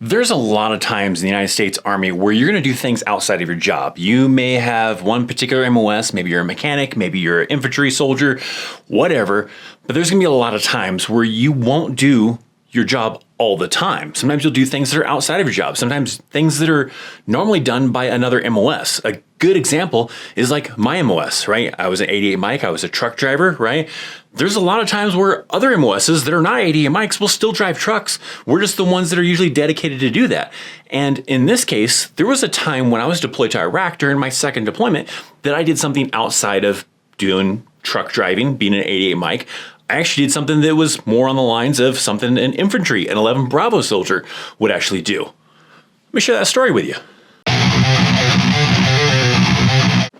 There's a lot of times in the United States Army where you're going to do things outside of your job. You may have one particular MOS, maybe you're a mechanic, maybe you're an infantry soldier, whatever, but there's going to be a lot of times where you won't do your job all the time. Sometimes you'll do things that are outside of your job, sometimes things that are normally done by another MOS. A good example is like my MOS, right? I was an 88 mic, I was a truck driver, right? There's a lot of times where other MOSs that are not 88 mics will still drive trucks. We're just the ones that are usually dedicated to do that. And in this case, there was a time when I was deployed to Iraq during my second deployment that I did something outside of doing truck driving, being an 88 mic. I actually did something that was more on the lines of something an infantry, an 11 Bravo soldier would actually do. Let me share that story with you.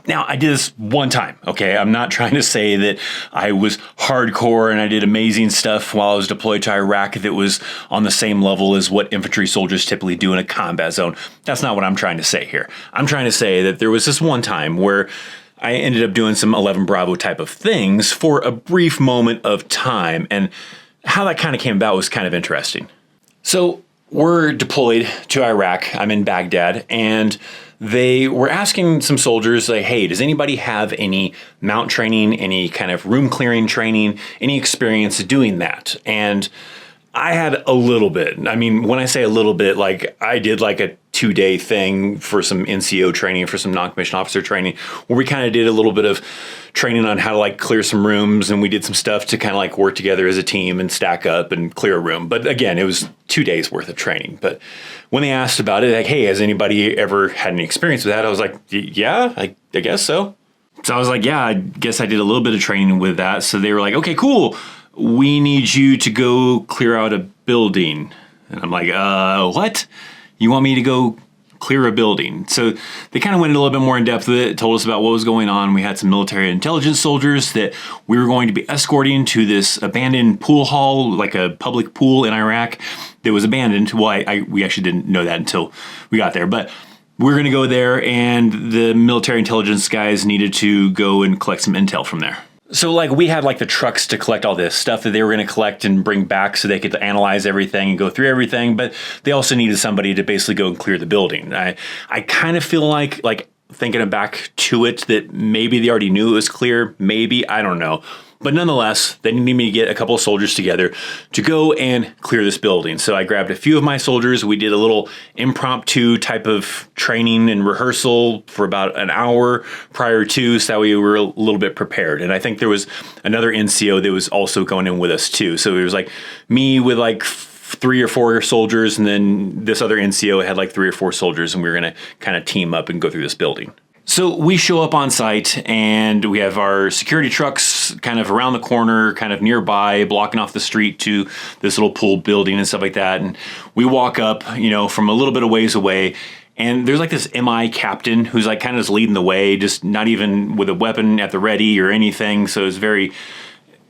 Now, I did this one time, okay? I'm not trying to say that I was hardcore and I did amazing stuff while I was deployed to Iraq that was on the same level as what infantry soldiers typically do in a combat zone. That's not what I'm trying to say here. I'm trying to say that there was this one time where I ended up doing some 11 Bravo type of things for a brief moment of time, and how that kind of came about was kind of interesting. So we're deployed to Iraq. I'm in Baghdad, and they were asking some soldiers, like, hey, does anybody have any mount training, any kind of room clearing training, any experience doing that? And I had a little bit. I mean, when I say a little bit, like I did like a 2-day thing for some NCO training, for some non-commissioned officer training, where we kind of did a little bit of training on how to like clear some rooms, and we did some stuff to kind of like work together as a team and stack up and clear a room. But again, it was 2 days worth of training. But when they asked about it, like, hey, has anybody ever had any experience with that? I was like, yeah, I guess so. So I was like, yeah, I guess I did a little bit of training with that. So they were like, okay, cool. We need you to go clear out a building. And I'm like, what? You want me to go clear a building? So they kind of went a little bit more in depth with it, told us about what was going on. We had some military intelligence soldiers that we were going to be escorting to this abandoned pool hall, like a public pool in Iraq that was abandoned. Well, we actually didn't know that until we got there, but we're going to go there, and the military intelligence guys needed to go and collect some intel from there. So like we had like the trucks to collect all this stuff that they were going to collect and bring back so they could analyze everything and go through everything. But they also needed somebody to basically go and clear the building. I kind of feel like thinking back to it that maybe they already knew it was clear. Maybe, I don't know. But nonetheless, they needed me to get a couple of soldiers together to go and clear this building. So I grabbed a few of my soldiers. We did a little impromptu type of training and rehearsal for about an hour prior to, so that we were a little bit prepared. And I think there was another NCO that was also going in with us too. So it was like me with like 3 or 4 soldiers, and then this other NCO had like 3 or 4 soldiers, and we were going to kind of team up and go through this building. So we show up on site, and we have our security trucks kind of around the corner, kind of nearby, blocking off the street to this little pool building and stuff like that. And we walk up, from a little bit of ways away, and there's like this MI captain who's like kind of just leading the way, just not even with a weapon at the ready or anything. So it's very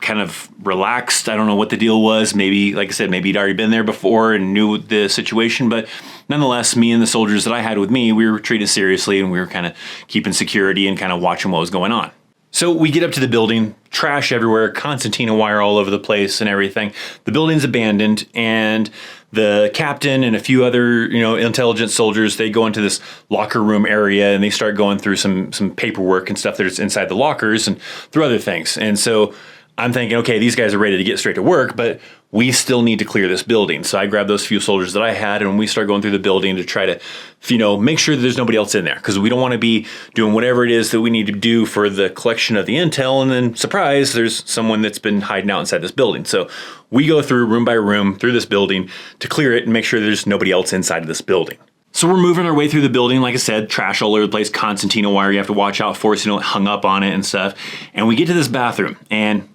kind of relaxed. I don't know what the deal was. Maybe, like I said, maybe he'd already been there before and knew the situation, but nonetheless, me and the soldiers that I had with me, we were treated seriously, and we were kind of keeping security and kind of watching what was going on. So we get up to the building, trash everywhere, concertina wire all over the place and everything. The building's abandoned, and the captain and a few other, intelligence soldiers, they go into this locker room area, and they start going through some paperwork and stuff that's inside the lockers and through other things. And so I'm thinking, okay, these guys are ready to get straight to work, but we still need to clear this building. So I grabbed those few soldiers that I had, and we start going through the building to try to, make sure that there's nobody else in there, because we don't want to be doing whatever it is that we need to do for the collection of the intel, and then surprise, there's someone that's been hiding out inside this building. So we go through room by room through this building to clear it and make sure there's nobody else inside of this building. So we're moving our way through the building, like I said, trash all over the place, concertina wire you have to watch out for so you don't hung up on it and stuff. And we get to this bathroom, and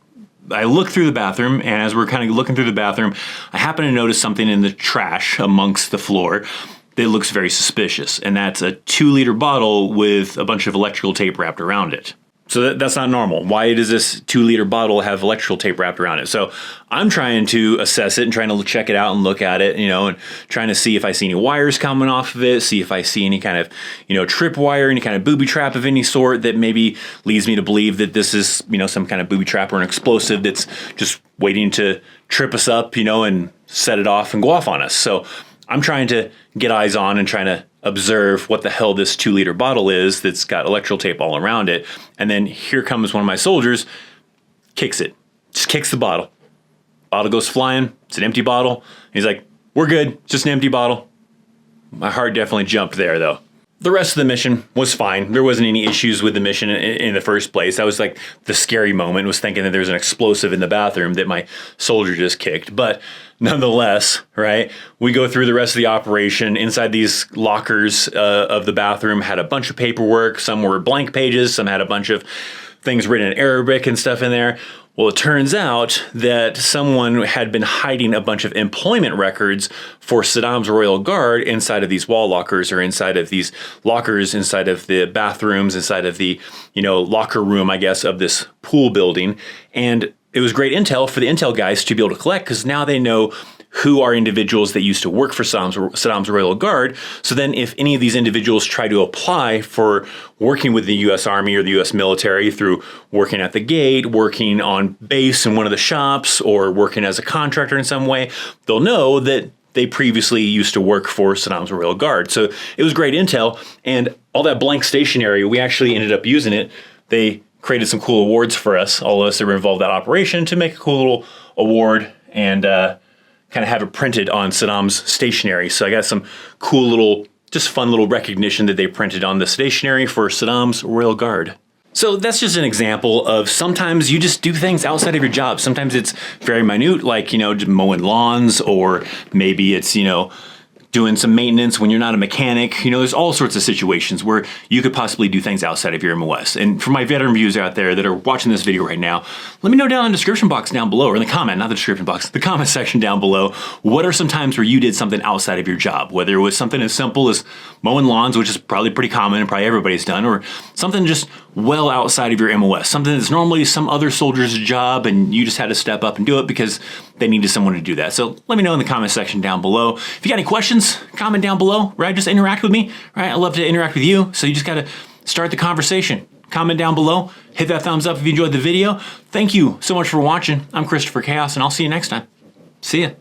I look through the bathroom, and as we're kind of looking through the bathroom, I happen to notice something in the trash amongst the floor that looks very suspicious, and that's a 2-liter bottle with a bunch of electrical tape wrapped around it. So that's not normal. Why does this 2-liter bottle have electrical tape wrapped around it? So I'm trying to assess it and trying to check it out and look at it, and trying to see if I see any wires coming off of it, see if I see any kind of, trip wire, any kind of booby trap of any sort that maybe leads me to believe that this is, some kind of booby trap or an explosive that's just waiting to trip us up, and set it off and go off on us. So I'm trying to get eyes on and trying to observe what the hell this 2-liter bottle is that's got electrical tape all around it. And then here comes one of my soldiers, kicks it, just kicks the bottle. Bottle goes flying. It's an empty bottle. He's like, we're good. It's just an empty bottle. My heart definitely jumped there, though. The rest of the mission was fine. There wasn't any issues with the mission in the first place. That was like the scary moment, was thinking that there's an explosive in the bathroom that my soldier just kicked. But nonetheless, right, we go through the rest of the operation. Inside these lockers of the bathroom had a bunch of paperwork. Some were blank pages. Some had a bunch of things written in Arabic and stuff in there. Well, it turns out that someone had been hiding a bunch of employment records for Saddam's Royal Guard inside of these wall lockers, or inside of these lockers, inside of the bathrooms, inside of the, locker room, I guess, of this pool building. And it was great intel for the intel guys to be able to collect, because now they know who are individuals that used to work for Saddam's Royal Guard. So then if any of these individuals try to apply for working with the U.S. Army or the U.S. military through working at the gate, working on base in one of the shops, or working as a contractor in some way, they'll know that they previously used to work for Saddam's Royal Guard. So it was great intel, and all that blank stationery, we actually ended up using it. They created some cool awards for us, all of us that were involved in that operation, to make a cool little award and kind of have it printed on Saddam's stationery. So I got some cool little, just fun little recognition that they printed on the stationery for Saddam's Royal Guard. So that's just an example of sometimes you just do things outside of your job. Sometimes it's very minute, like, mowing lawns, or maybe it's, doing some maintenance when you're not a mechanic. There's all sorts of situations where you could possibly do things outside of your MOS. And for my veteran viewers out there that are watching this video right now, let me know down in the description box down below, or in the comment, not the description box, the comment section down below, what are some times where you did something outside of your job? Whether it was something as simple as mowing lawns, which is probably pretty common and probably everybody's done, or something just well outside of your MOS, something that's normally some other soldier's job and you just had to step up and do it because they needed someone to do that. So let me know in the comment section down below. If you got any questions, comment down below, right? Just interact with me, right? I love to interact with you. So you just got to start the conversation. Comment down below, hit that thumbs up if you enjoyed the video. Thank you so much for watching. I'm Christopher Chaos, and I'll see you next time. See ya.